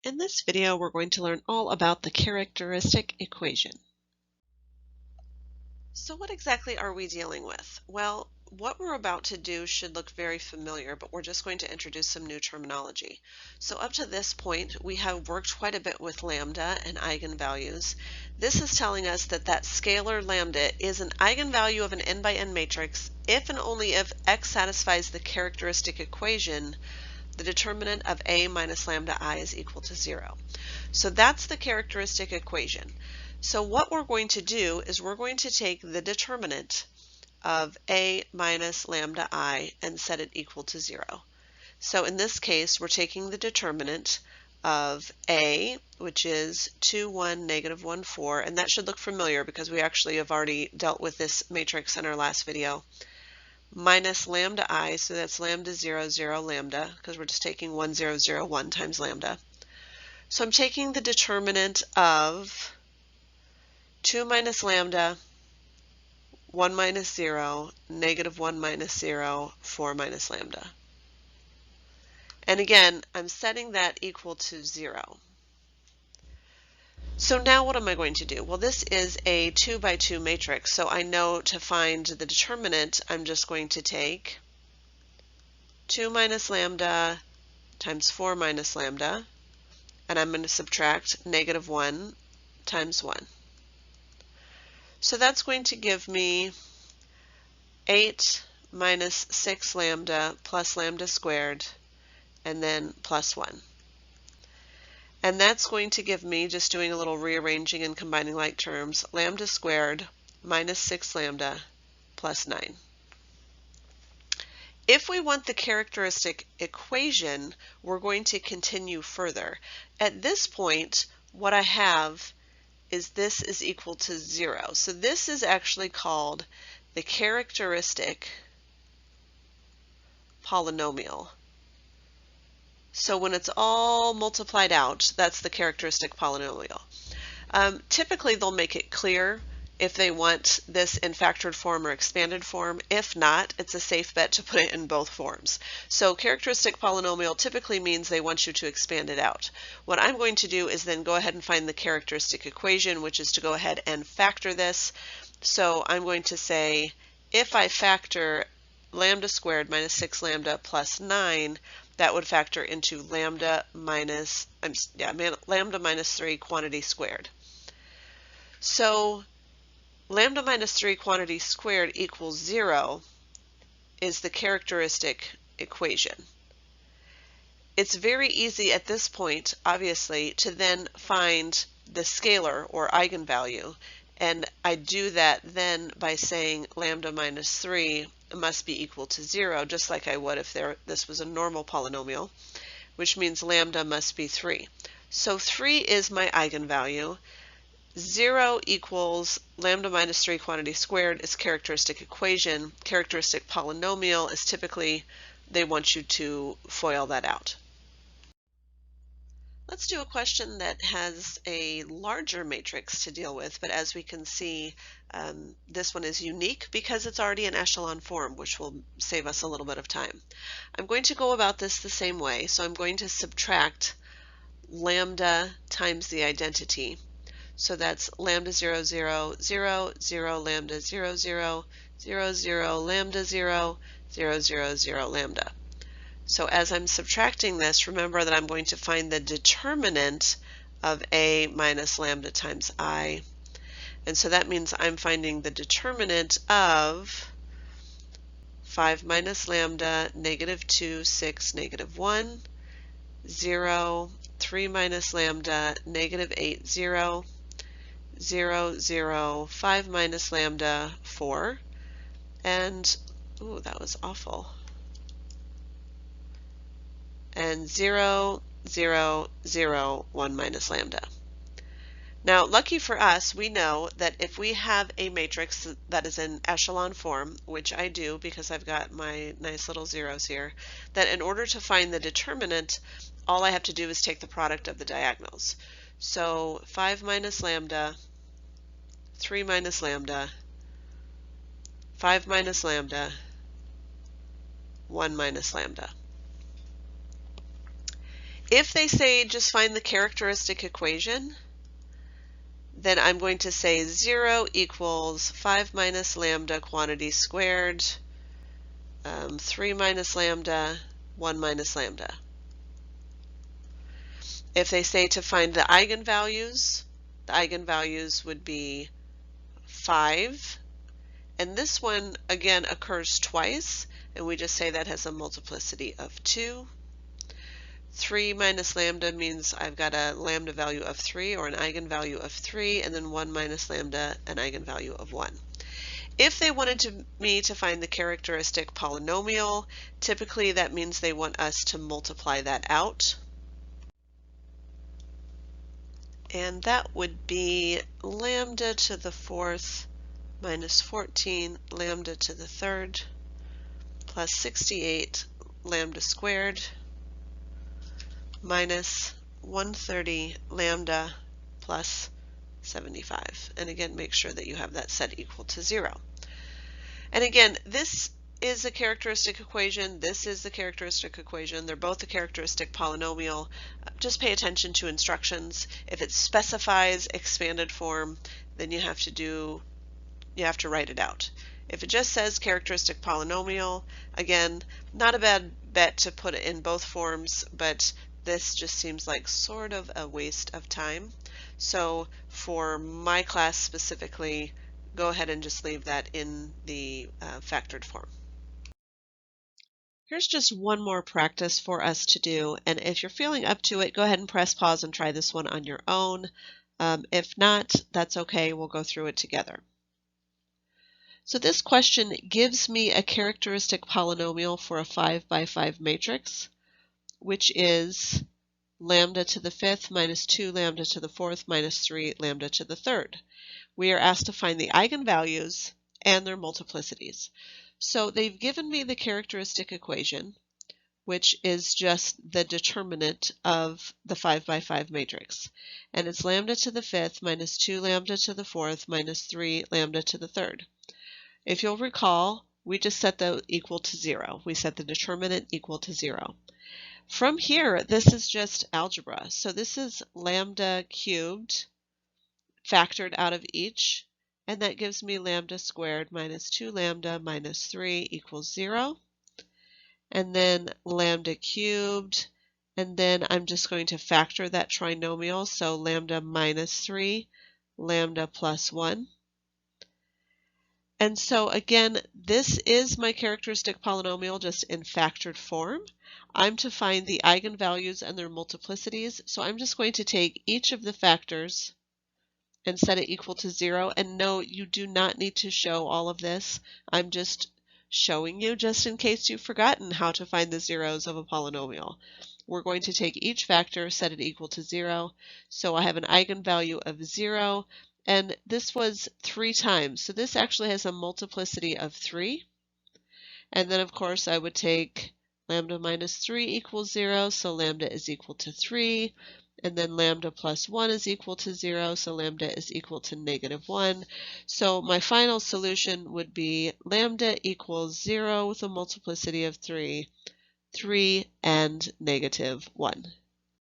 In this video, we're going to learn all about the characteristic equation. So what exactly are we dealing with? Well, what we're about to do should look very familiar, but we're just going to introduce some new terminology. So up to this point, we have worked quite a bit with lambda and eigenvalues. This is telling us that that scalar lambda is an eigenvalue of an n by n matrix if and only if x satisfies the characteristic equation. The determinant of a minus lambda I is equal to 0. So that's the characteristic equation. So what we're going to do is we're going to take the determinant of a minus lambda I and set it equal to 0. So in this case, we're taking the determinant of a, which is 2, 1, negative 1, 4, and that should look familiar because we actually have already dealt with this matrix in our last video, minus lambda I, so that's lambda 0, 0, lambda, because we're just taking 1, 0, 0, 1 times lambda. So I'm taking the determinant of 2 minus lambda, 1 minus 0, negative 1 minus 0, 4 minus lambda. And again, I'm setting that equal to 0. So now what am I going to do? Well, this is a 2 by 2 matrix, so I know to find the determinant, I'm just going to take 2 minus lambda times 4 minus lambda, and I'm going to subtract negative 1 times 1. So that's going to give me 8 minus 6 lambda plus lambda squared, and then plus 1. And that's going to give me, just doing a little rearranging and combining like terms, lambda squared minus 6 lambda plus 9. If we want the characteristic equation, we're going to continue further. At this point, what I have is this is equal to 0. So this is actually called the characteristic polynomial. So when it's all multiplied out, that's the characteristic polynomial. Typically, they'll make it clear if they want this in factored form or expanded form. If not, it's a safe bet to put it in both forms. So characteristic polynomial typically means they want you to expand it out. What I'm going to do is then go ahead and find the characteristic equation, which is to go ahead and factor this. So I'm going to say, if I factor lambda squared minus 6 lambda plus 9, that would factor into lambda minus 3 quantity squared. So lambda minus 3 quantity squared equals 0 is the characteristic equation. It's very easy at this point, obviously, to then find the scalar or eigenvalue, and I do that then by saying lambda minus 3 must be equal to 0, just like I would if this was a normal polynomial, which means lambda must be 3. So 3 is my eigenvalue. 0 equals lambda minus 3 quantity squared is characteristic equation. Characteristic polynomial is typically, they want you to FOIL that out. Let's do a question that has a larger matrix to deal with, but as we can see, this one is unique because it's already in echelon form, which will save us a little bit of time. I'm going to go about this the same way, so I'm going to subtract lambda times the identity. So that's lambda 0, 0, 0, 0, lambda 0, 0, 0, 0, lambda 0, 0, 0, 0, lambda. So as I'm subtracting this, remember that I'm going to find the determinant of a minus lambda times I. And so that means I'm finding the determinant of 5 minus lambda, negative 2, 6, negative 1, 0, 3 minus lambda, negative 8, 0, 0, 0, 5 minus lambda, 4, and, ooh, that was awful, and 0, 0, 0, 1 minus lambda. Now, lucky for us, we know that if we have a matrix that is in echelon form, which I do because I've got my nice little zeros here, that in order to find the determinant, all I have to do is take the product of the diagonals. So 5 minus lambda, 3 minus lambda, 5 minus lambda, 1 minus lambda. If they say just find the characteristic equation, then I'm going to say 0 equals 5 minus lambda quantity squared, 3 minus lambda, 1 minus lambda. If they say to find the eigenvalues would be 5. And this one, again, occurs twice, and we just say that has a multiplicity of 2. 3 minus lambda means I've got a lambda value of 3, or an eigenvalue of 3, and then 1 minus lambda, an eigenvalue of 1. If they wanted me to find the characteristic polynomial, typically that means they want us to multiply that out. And that would be lambda to the 4th minus 14 lambda to the 3rd plus 68 lambda squared minus 130 lambda plus 75. And again, make sure that you have that set equal to 0. And again, this is a characteristic equation. This is the characteristic equation. They're both a characteristic polynomial. Just pay attention to instructions. If it specifies expanded form, then you have to write it out. If it just says characteristic polynomial, again, not a bad bet to put it in both forms, but this just seems like sort of a waste of time. So for my class specifically, go ahead and just leave that in the factored form. Here's just one more practice for us to do, and if you're feeling up to it, go ahead and press pause and try this one on your own. If not, that's okay, we'll go through it together. So this question gives me a characteristic polynomial for a 5 by 5 matrix, which is lambda to the 5th minus 2 lambda to the 4th minus 3 lambda to the 3rd. We are asked to find the eigenvalues and their multiplicities. So they've given me the characteristic equation, which is just the determinant of the 5 by 5 matrix. And it's lambda to the 5th minus 2 lambda to the 4th minus 3 lambda to the 3rd. If you'll recall, we just set the equal to 0. We set the determinant equal to 0. From here, this is just algebra. So this is lambda cubed factored out of each, and that gives me lambda squared minus 2 lambda minus 3 equals 0. And then lambda cubed, and then I'm just going to factor that trinomial, so lambda minus 3, lambda plus 1. And so again, this is my characteristic polynomial just in factored form. I'm to find the eigenvalues and their multiplicities, so I'm just going to take each of the factors and set it equal to 0. And no, you do not need to show all of this. I'm just showing you just in case you've forgotten how to find the zeros of a polynomial. We're going to take each factor, set it equal to 0. So I have an eigenvalue of 0. And this was 3 times, so this actually has a multiplicity of 3. And then, of course, I would take lambda minus 3 equals 0, so lambda is equal to 3. And then lambda plus 1 is equal to 0, so lambda is equal to negative 1. So my final solution would be lambda equals 0 with a multiplicity of 3, 3, and negative 1.